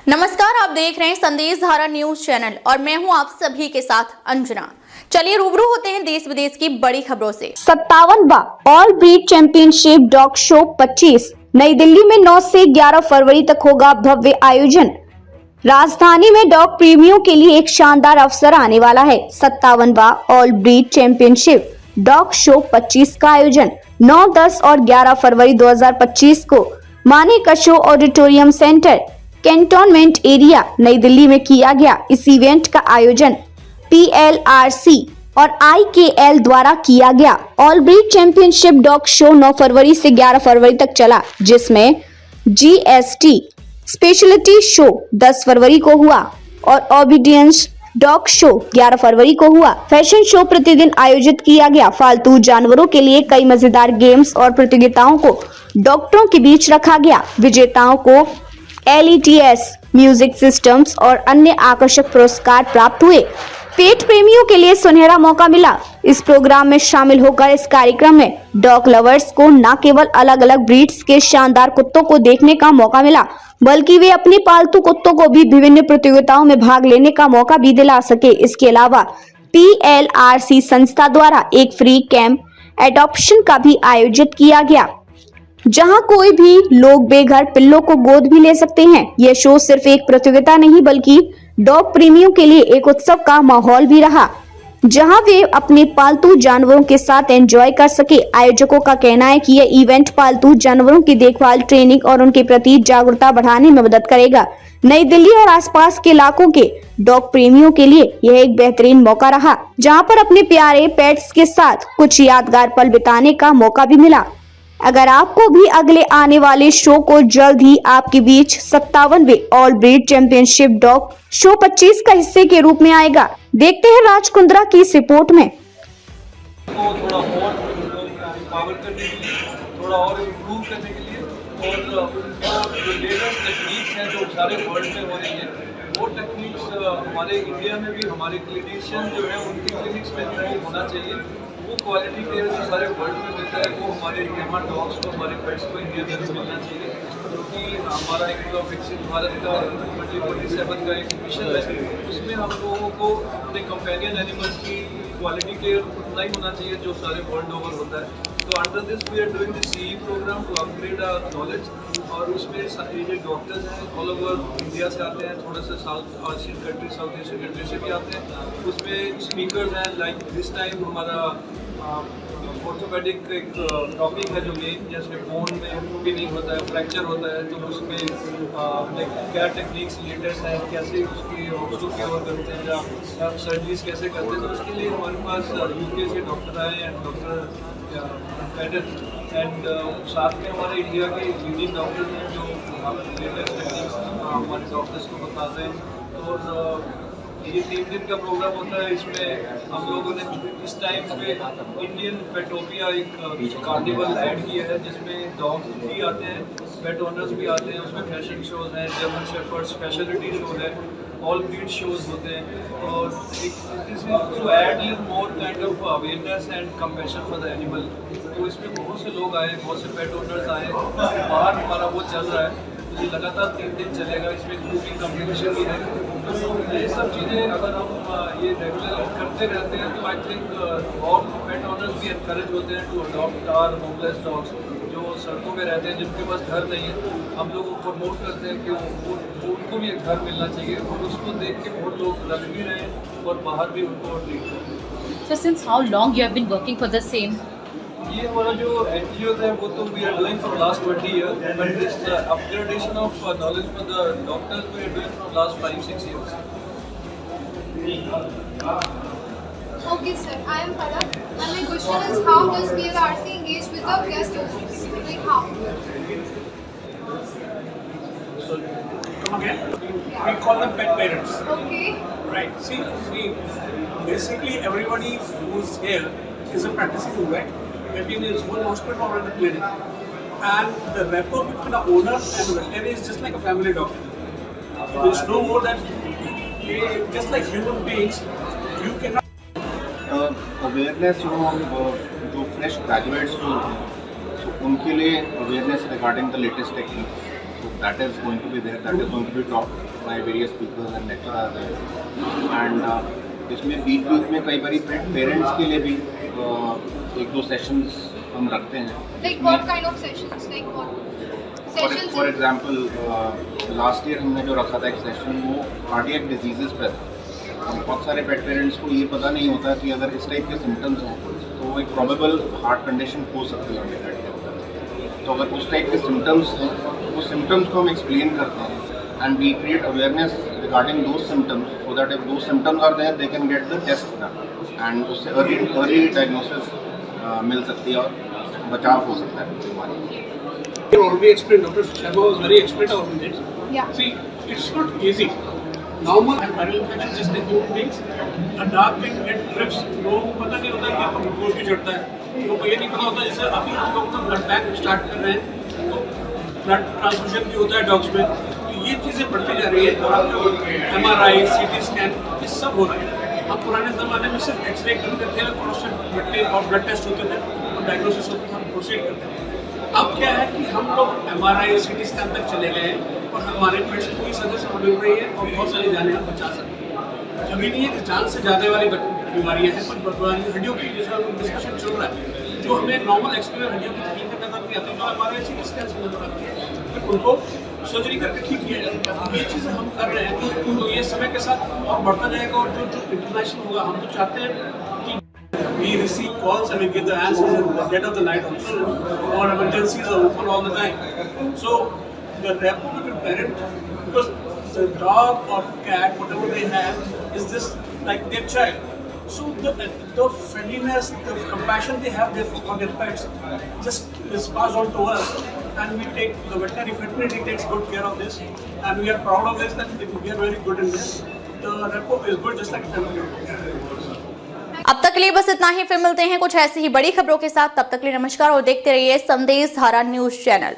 नमस्कार, आप देख रहे हैं संदेश धारा न्यूज चैनल और मैं हूं आप सभी के साथ अंजना। चलिए रूबरू होते हैं देश विदेश की बड़ी खबरों से। 57वां all breed championship dog show 25 New Delhi में 9 से 11 फरवरी तक होगा भव्य आयोजन। राजधानी में डॉग प्रेमियों के लिए एक शानदार अवसर आने वाला है। 57वां all breed championship dog show 25 का आयोजन 9, 10 और 11 फरवरी 2025 को Manekshaw auditorium centre, cantonment area, नई दिल्ली में किया गया। इस इवेंट का आयोजन PLRC और IKL द्वारा किया गया। All breed championship dog show 9 फरवरी से 11 फरवरी तक चला, जिसमें GST स्पेशलिटी शो 10 फरवरी को हुआ और ओबीडियंस डॉग शो 11 फरवरी को हुआ। फैशन शो प्रतिदिन आयोजित किया गया। पालतू जानवरों के लिए कई मजेदार गेम्स और प्रतियोगिताओं को डॉक्टरों के बीच रखा गया। विजेताओं को LETS म्यूजिक सिस्टम्स और अन्य आकर्षक पुरस्कार प्राप्त हुए। पेट प्रेमियों के लिए सुनहरा मौका मिला। इस प्रोग्राम में शामिल होकर इस कार्यक्रम में डॉग लवर्स को न केवल अलग अलग ब्रीड्स के शानदार कुत्तों को देखने का मौका मिला, बल्कि वे अपने पालतू कुत्तों को भी विभिन्न प्रतियोगिताओं में भाग लेने का मौका भी दिला सके। इसके अलावा PLRC संस्था द्वारा एक फ्री कैंप एडॉप्शन का भी आयोजित किया गया, जहां कोई भी लोग बेघर पिल्लों को गोद भी ले सकते हैं। यह शो सिर्फ एक प्रतियोगिता नहीं, बल्कि डॉग प्रेमियों के लिए एक उत्सव का माहौल भी रहा, जहां वे अपने पालतू जानवरों के साथ एंजॉय कर सके। आयोजकों का कहना है कि यह इवेंट पालतू जानवरों की देखभाल, ट्रेनिंग और उनके प्रति जागरूकता बढ़ाने में मदद करेगा। नई दिल्ली और आसपास के इलाकों के डॉग प्रेमियों के लिए यह एक बेहतरीन मौका रहा, जहां पर अपने प्यारे पेट्स के साथ कुछ यादगार पल बिताने का मौका भी मिला। अगर आपको भी अगले आने वाले शो को जल्द ही आपके बीच 57वें all breed championship dog show 25 का हिस्से के रूप में आएगा। देखते हैं राज कुंद्रा की इस रिपोर्ट में। थोड़ा और पावर करने के लिए, थोड़ा और इम्प्रूव करने के लिए और जो लेटेस्ट टेक्निक्स हैं जो सारे वर्ल्ड में हो रही हैं, वो टेक्निक्स हमारे इंडिया में भी हमारे क्लिनिशियन जो है उनकी क्लिनिक्स में भी वो होना चाहिए। वो क्वालिटी केयर जो सारे वर्ल्ड में मिलता है वो हमारे ह्यूमन डॉग्स को, हमारे पेट्स को इंडिया में मिलना चाहिए, क्योंकि हमारा एक विकसित भारत का 2047 का एक मिशन है। उसमें हम लोगों को अपने कंपेनियन एनिमल्स की क्वालिटी केयर उतना ही होना चाहिए जो सारे वर्ल्ड ओवर होता है। तो under this we are doing the CE program to upgrade our knowledge, और उसमें ये जो डॉक्टर्स हैं ऑल ओवर इंडिया से आते हैं, थोड़े से south Asian country, south Asian country से भी आते हैं। उसमें स्पीकर्स हैं, लाइक दिस टाइम हमारा ऑर्थोपेडिक एक टॉपिक है जो मेन, जैसे बोन में पिनिंग होता है, फ्रैक्चर होता है, तो उसमें क्या टेक्निक्स लेटेस्ट हैं, कैसे उसको केयर करते हैं या सर्जरीज कैसे करते हैं। तो उसके लिए हमारे पास UK से डॉक्टर आए हैं, डॉक्टर एंड साथ में हमारे इंडिया के लीडिंग डॉक्टर्स हैं जो लेटेस्ट टेक्निक्स हमारे डॉक्टर्स को बताते हैं। और ये 3 दिन का प्रोग्राम होता है। इसमें हम लोगों ने इस टाइम पे इंडियन पेटोपिया एक कार्निवल ऐड किया है, जिसमें डॉग्स भी आते हैं, पेट ओनर्स भी आते हैं। उसमें फैशन शोज हैं, जर्मन शेफर्ड स्पेशलिटी शो है, ऑल ब्रीड शोज होते हैं, और to add more kind of awareness and compassion for the animal. तो इसमें बहुत से लोग आए, बहुत से पेट ओनर्स आए। बाहर हमारा वो चल रहा है, ये लगातार 3 दिन चलेगा। इसमें ग्रुपिंग कम्पिटिशन भी है। तो ये सब चीज़ें अगर हम ये रेगुलर करते रहते हैं तो आई थिंक और पेट ओनर्स भी एनकरेज होते हैं to adopt our homeless dogs जो सड़कों पे रहते हैं, जिनके पास घर नहीं है। हम लोग प्रमोट करते हैं कि उनको भी एक घर मिलना चाहिए, और उसको देख के बहुत लोग रख भी रहे हैं और बाहर भी उनको ट्रीट करते हैं। So since how long you have been working for the same? ये हमारा जो NGO है वो तो we are doing for last 20 years, but this upgradation of knowledge for the doctors we are doing for last 5-6 years. Okay, sir. I am Farah, and my question is, how does PLRC engage with the guest owners? Like how? Come again? We call them pet parents. Okay. Right. See, basically everybody who's here is a practicing vet, maybe in his own hospital or in the clinic. And the rapport between the owner and the veterinarian is just like a family doctor. There's no more than, just like human beings, you cannot. Awareness जो fresh graduates जो होते हैं, तो उनके लिए awareness regarding the latest technique, तो that is going to be there, that is going to be taught by various speakers and lecturers and इसमें बीच में कई बारी पेरेंट्स के लिए भी एक दो सेशंस हम रखते हैं. Like what kind of sessions? Like what? Sessions. For example last year हमने जो रखा था एक सेशन वो कार्डियक डिजीजेस पर. बहुत सारे पेट पेरेंट्स को ये पता नहीं होता कि अगर इस टाइप के सिम्टम्स हैं तो एक प्रोबेबल हार्ट कंडीशन हो सकती है उनके पेट के अंदर. तो अगर उस टाइप के सिम्टम्स हैं वो सिम्टम्स को हम एक्सप्लेन करते हैं and we create awareness regarding those symptoms so that if those symptoms are there they can get the test done and उससे अर्ली डायग्नोसिस मिल सकती है और बचाव हो सकता है बीमारी. You already explained, Dr. Sharma was very expert on this. Yeah. See, it's not easy. Normal and viral infection just like human beings, a dog can get trips. लोगों को पता नहीं होता कि कब रोज भी चढ़ता है. लोगों को ये नहीं पता होता जैसे अभी हम लोग तो ब्लड बैंक स्टार्ट कर रहे हैं तो ब्लड ट्रांसफ्यूजन भी होता है डॉग्स में. तो ये चीज़ें बढ़ती जा रही है. और आप जो MRI, CT स्कैन ये सब हो रहा है. हम पुराने ज़माने में सिर्फ एक्सरे करते थे और ब्लड टेस्ट होते थे और डायग्नोसिस होता था, हम प्रोसीड करते थे. अब क्या है कि हम लोग MRI, CT स्कैन तक चले गए हैं और हमारे पेट्स को भी सजेशन मिल रही है और बहुत सारी जानें हम बचा सकते हैं. अभी नहीं है कि जान से ज़्यादा वाली बीमारियाँ हैं, कुछ हड्डियों की जैसा डिस्कशन चल रहा है जो हमें नॉर्मल एक्सपीरियंस हड्डियों की तकलीफ नजर नहीं आती, जो MRI, CT स्कैन से नजर आती है, फिर उनको सर्जरी करके ठीक किया जाता है. ये चीज़ें हम कर रहे हैं तो ये समय के साथ और बढ़ता जाएगा. और जो इंटरनेशनल होगा हम तो चाहते हैं कि we receive calls and we get the answers at the dead of the night also, or emergencies are open all the time. So the rapport with the parent, because the dog or cat, whatever they have, is just like their child. So the friendliness, the compassion they have for their pets just is passed on to us, and we take the veterinary takes good care of this, and we are proud of this that we are very good in this. The rapport is good, just like family. अब तक के लिए बस इतना ही. फिर मिलते हैं कुछ ऐसी ही बड़ी खबरों के साथ. तब तक के लिए नमस्कार और देखते रहिए संदेश धारा न्यूज चैनल.